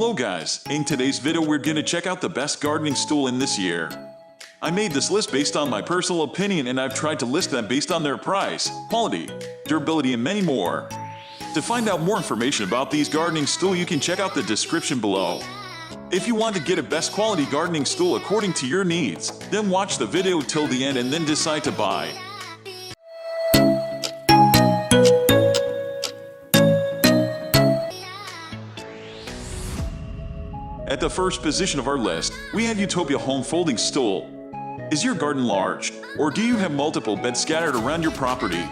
Hello guys, in today's video we're gonna check out the best gardening stool in this year. I made this list based on my personal opinion and I've tried to list them based on their price, quality, durability and many more. To find out more information about these gardening stool you can check out the description below. If you want to get a best quality gardening stool according to your needs, then watch the video till the end and then decide to buy. At the first position of our list, we have Utopia Home Folding Stool. Is your garden large, or do you have multiple beds scattered around your property?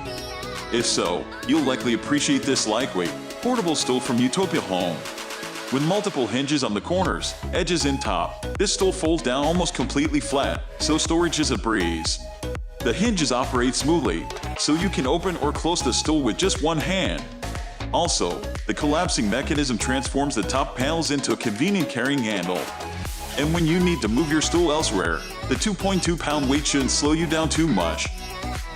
If so, you'll likely appreciate this lightweight, portable stool from Utopia Home. With multiple hinges on the corners, edges and top, this stool folds down almost completely flat, so storage is a breeze. The hinges operate smoothly, so you can open or close the stool with just one hand. Also, the collapsing mechanism transforms the top panels into a convenient carrying handle. And when you need to move your stool elsewhere, the 2.2-pound weight shouldn't slow you down too much.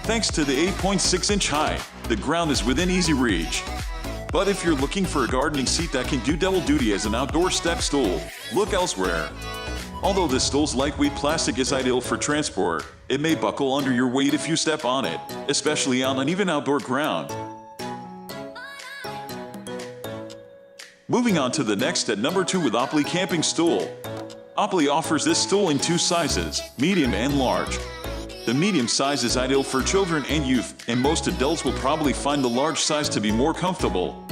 Thanks to the 8.6-inch height, the ground is within easy reach. But if you're looking for a gardening seat that can do double duty as an outdoor step stool, look elsewhere. Although this stool's lightweight plastic is ideal for transport, it may buckle under your weight if you step on it, especially on uneven outdoor ground. Moving on to the next at number 2 with Opoly Camping Stool. Opoly offers this stool in two sizes, medium and large. The medium size is ideal for children and youth, and most adults will probably find the large size to be more comfortable.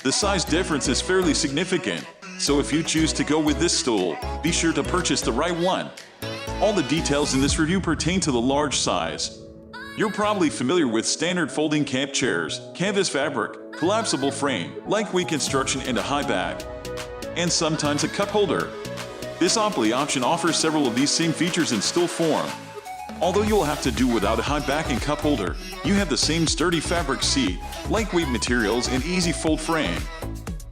The size difference is fairly significant, so if you choose to go with this stool, be sure to purchase the right one. All the details in this review pertain to the large size. You're probably familiar with standard folding camp chairs, canvas fabric, collapsible frame, lightweight construction and a high back. And sometimes a cup holder. This Opoly option offers several of these same features in stool form. Although you'll have to do without a high back and cup holder, you have the same sturdy fabric seat, lightweight materials and easy fold frame.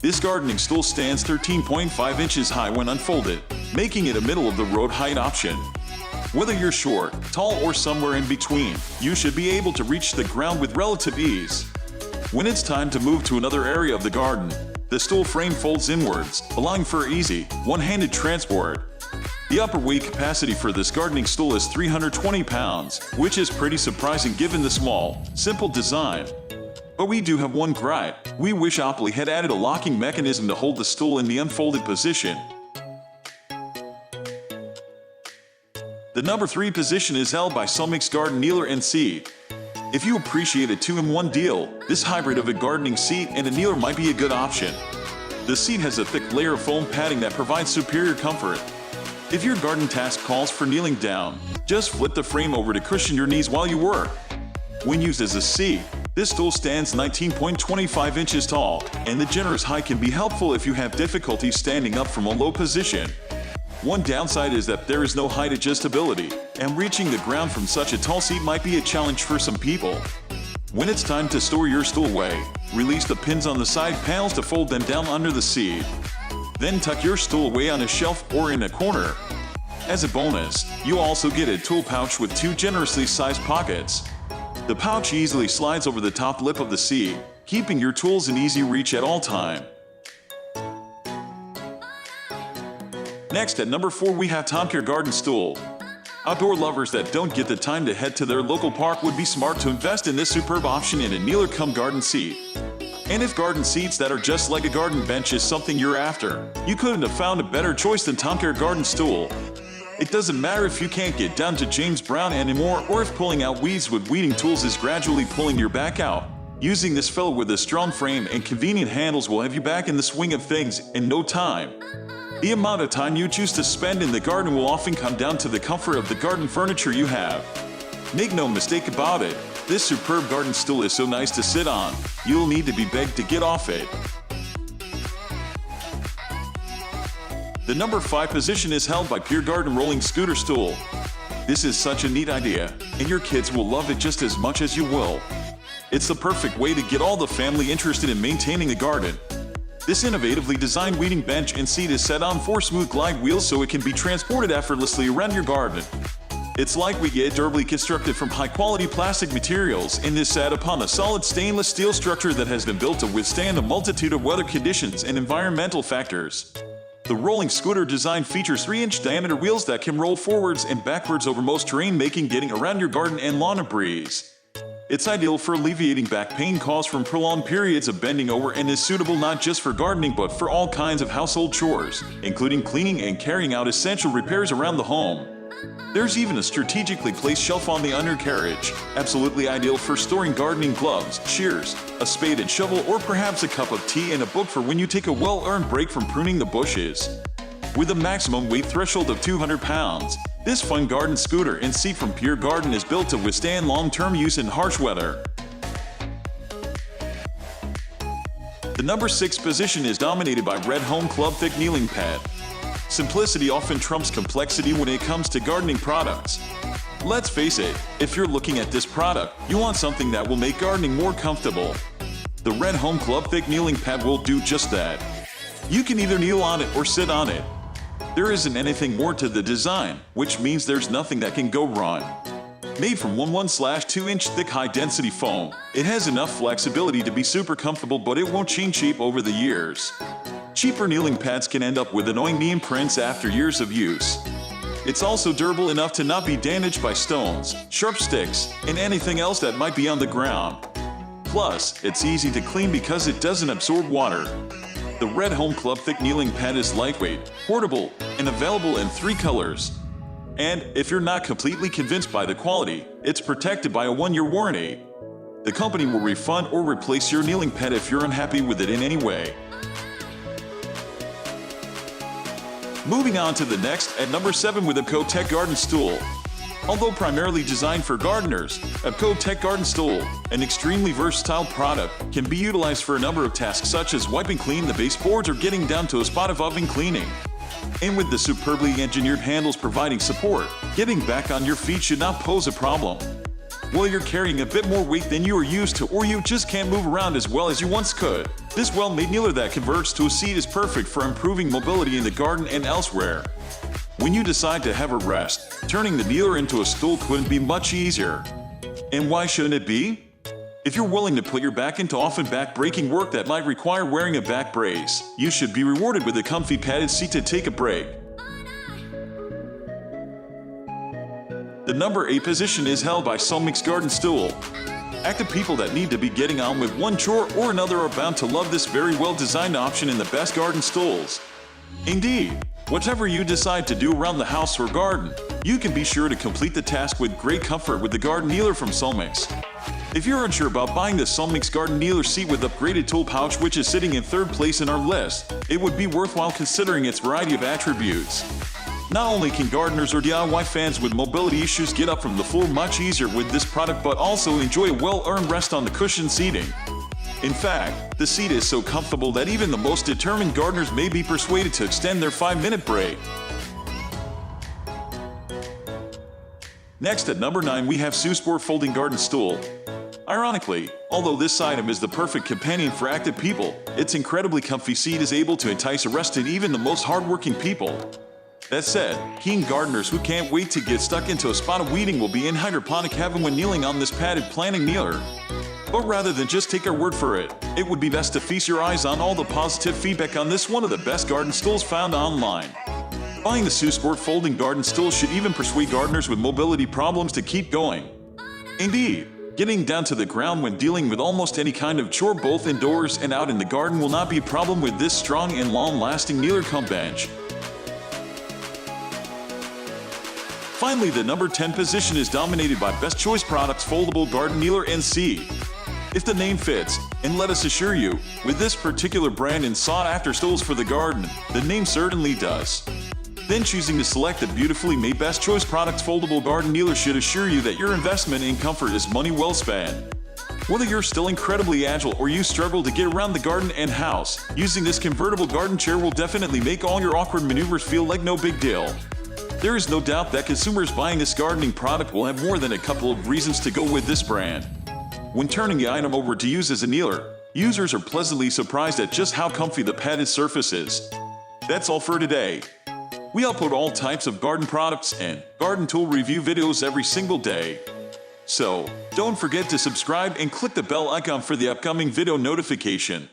This gardening stool stands 13.5 inches high when unfolded, making it a middle-of-the-road height option. Whether you're short, tall or somewhere in between, you should be able to reach the ground with relative ease. When it's time to move to another area of the garden, the stool frame folds inwards, allowing for easy, one-handed transport. The upper weight capacity for this gardening stool is 320 pounds, which is pretty surprising given the small, simple design. But we do have one gripe. We wish Opoly had added a locking mechanism to hold the stool in the unfolded position. The number 3 position is held by Soulmix Garden Kneeler and Seat. If you appreciate a 2-in-1 deal, this hybrid of a gardening seat and a kneeler might be a good option. The seat has a thick layer of foam padding that provides superior comfort. If your garden task calls for kneeling down, just flip the frame over to cushion your knees while you work. When used as a seat, this stool stands 19.25 inches tall, and the generous height can be helpful if you have difficulty standing up from a low position. One downside is that there is no height adjustability, and reaching the ground from such a tall seat might be a challenge for some people. When it's time to store your stool away, release the pins on the side panels to fold them down under the seat. Then tuck your stool away on a shelf or in a corner. As a bonus, you also get a tool pouch with 2 generously sized pockets. The pouch easily slides over the top lip of the seat, keeping your tools in easy reach at all times. Next at number 4 we have TomCare Garden Stool. Outdoor lovers that don't get the time to head to their local park would be smart to invest in this superb option in a kneeler cum garden seat. And if garden seats that are just like a garden bench is something you're after, you couldn't have found a better choice than TomCare Garden Stool. It doesn't matter if you can't get down to James Brown anymore or if pulling out weeds with weeding tools is gradually pulling your back out. Using this fellow with a strong frame and convenient handles will have you back in the swing of things in no time. The amount of time you choose to spend in the garden will often come down to the comfort of the garden furniture you have. Make no mistake about it, this superb garden stool is so nice to sit on, you'll need to be begged to get off it. The number 5 position is held by Pure Garden Rolling Scooter Stool. This is such a neat idea, and your kids will love it just as much as you will. It's the perfect way to get all the family interested in maintaining the garden. This innovatively designed weeding bench and seat is set on 4 smooth glide wheels so it can be transported effortlessly around your garden. It's lightweight yet durably constructed from high-quality plastic materials and is set upon a solid stainless steel structure that has been built to withstand a multitude of weather conditions and environmental factors. The rolling scooter design features 3-inch diameter wheels that can roll forwards and backwards over most terrain, making getting around your garden and lawn a breeze. It's ideal for alleviating back pain caused from prolonged periods of bending over and is suitable not just for gardening but for all kinds of household chores, including cleaning and carrying out essential repairs around the home. There's even a strategically placed shelf on the undercarriage, absolutely ideal for storing gardening gloves, shears, a spade and shovel, or perhaps a cup of tea and a book for when you take a well-earned break from pruning the bushes. With a maximum weight threshold of 200 pounds, this fun garden scooter and seat from Pure Garden is built to withstand long-term use in harsh weather. The number 6 position is dominated by Red Home Club Thick Kneeling Pad. Simplicity often trumps complexity when it comes to gardening products. Let's face it, if you're looking at this product, you want something that will make gardening more comfortable. The Red Home Club Thick Kneeling Pad will do just that. You can either kneel on it or sit on it. There isn't anything more to the design, which means there's nothing that can go wrong. Made from 1/2-inch thick high-density foam, it has enough flexibility to be super comfortable, but it won't change shape over the years. Cheaper kneeling pads can end up with annoying knee imprints after years of use. It's also durable enough to not be damaged by stones, sharp sticks, and anything else that might be on the ground. Plus, it's easy to clean because it doesn't absorb water. The Red Home Club Thick Kneeling Pad is lightweight, portable, and available in 3 colors. And if you're not completely convinced by the quality, it's protected by a 1-year warranty. The company will refund or replace your kneeling pad if you're unhappy with it in any way. Moving on to the next, at number 7 with Abco Tech Garden Stool. Although primarily designed for gardeners, Abco Tech Garden Stool, an extremely versatile product, can be utilized for a number of tasks such as wiping clean the baseboards or getting down to a spot of oven cleaning. And with the superbly engineered handles providing support, getting back on your feet should not pose a problem. Whether you're carrying a bit more weight than you are used to or you just can't move around as well as you once could, this well-made kneeler that converts to a seat is perfect for improving mobility in the garden and elsewhere. When you decide to have a rest, turning the kneeler into a stool couldn't be much easier. And why shouldn't it be? If you're willing to put your back into often back-breaking work that might require wearing a back brace, you should be rewarded with a comfy padded seat to take a break. The number 8 position is held by Soulmix Garden Stool. Active people that need to be getting on with one chore or another are bound to love this very well-designed option in the best garden stools. Indeed, whatever you decide to do around the house or garden, you can be sure to complete the task with great comfort with the garden kneeler from Soulmix. If you're unsure about buying the Soulmix garden kneeler seat with upgraded tool pouch, which is sitting in 3rd place in our list, it would be worthwhile considering its variety of attributes. Not only can gardeners or DIY fans with mobility issues get up from the floor much easier with this product, but also enjoy a well-earned rest on the cushioned seating. In fact, the seat is so comfortable that even the most determined gardeners may be persuaded to extend their 5-minute break. Next at number 9 we have Sport Folding Garden Stool. Ironically, although this item is the perfect companion for active people, its incredibly comfy seat is able to entice or rested even the most hardworking people. That said, keen gardeners who can't wait to get stuck into a spot of weeding will be in hydroponic heaven when kneeling on this padded planting kneeler. But rather than just take our word for it, it would be best to feast your eyes on all the positive feedback on this one of the best garden stools found online. Buying the Sport Folding Garden Stool should even persuade gardeners with mobility problems to keep going. Indeed, getting down to the ground when dealing with almost any kind of chore both indoors and out in the garden will not be a problem with this strong and long-lasting kneeler cum bench. Finally, the number 10 position is dominated by Best Choice Products Foldable Garden Kneeler NC. If the name fits, and let us assure you, with this particular brand and sought-after stools for the garden, the name certainly does. Then choosing to select the beautifully made Best Choice Products Foldable Garden Kneeler should assure you that your investment in comfort is money well spent. Whether you're still incredibly agile or you struggle to get around the garden and house, using this convertible garden chair will definitely make all your awkward maneuvers feel like no big deal. There is no doubt that consumers buying this gardening product will have more than a couple of reasons to go with this brand. When turning the item over to use as a kneeler, users are pleasantly surprised at just how comfy the padded surface is. That's all for today. We upload all types of garden products and garden tool review videos every single day. So, don't forget to subscribe and click the bell icon for the upcoming video notification.